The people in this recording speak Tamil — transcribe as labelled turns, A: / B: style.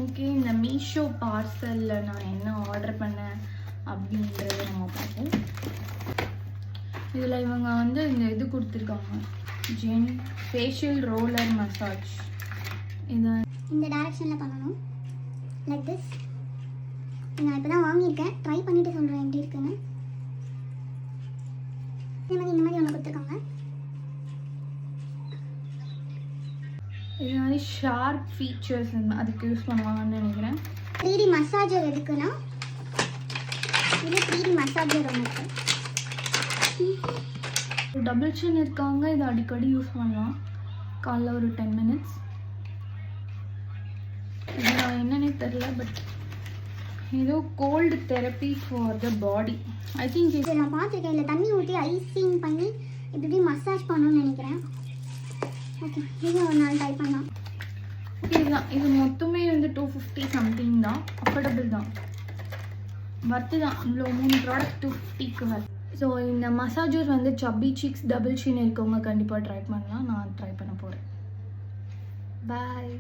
A: ஓகே, இந்த மீஷோ பார்சலில் நான் என்ன ஆர்டர் பண்ணேன் அப்படின்றத நம்ம பார்ப்போம். இதில் இவங்க வந்து இந்த இது கொடுத்துருக்காங்க, ஜென் ஃபேஷியல் ரோலர் மசாஜ். இதை
B: இந்த டைரக்ஷனில் பண்ணணும், லைக் திஸ். நான் இப்போ தான் வாங்கியிருக்கேன், ட்ரை பண்ணிவிட்டு சொல்கிறேன் எப்படி இருக்குன்னு. இந்த மாதிரி ஒன்று கொடுத்துருக்காங்க.
A: இது மாதிரி ஷார்ப் ஃபீச்சர்ஸ் அதுக்கு யூஸ் பண்ணுவாங்கன்னு நினைக்கிறேன்.
B: 3D மசாஜர் எதுக்குன்னா, இது 3D மசாஜர் ஒன்று இருக்குது.
A: டபுள் சின் இருக்காங்க, இதை அடிக்கடி யூஸ் பண்ணலாம். காலைல ஒரு 10 minutes. இது நான் என்னன்னே தெரில, பட் ஏதோ cold therapy for the body. I think
B: இது நான் பார்த்துருக்கேன். இல்லை தண்ணி ஊற்றி ஐசிங் பண்ணி இப்படி மசாஜ் பண்ணணும்னு நினைக்கிறேன். ஓகே, இது ஒரு நாள் ட்ரை பண்ணலாம்.
A: ஓகே, இதுதான். இது மொத்தமே வந்து 250 சம்திங் தான். அஃபோர்டபுள் தான், வர்த்து தான். இவ்வளோ 3 ப்ராடக்ட் 250க்கு வரும். ஸோ இந்த மசாஜர் வந்து சப்பி சீக்ஸ் டபுள் சின் இருக்கவங்க கண்டிப்பாக ட்ரை பண்ணலாம். நான் ட்ரை பண்ண போகிறேன். பாய்.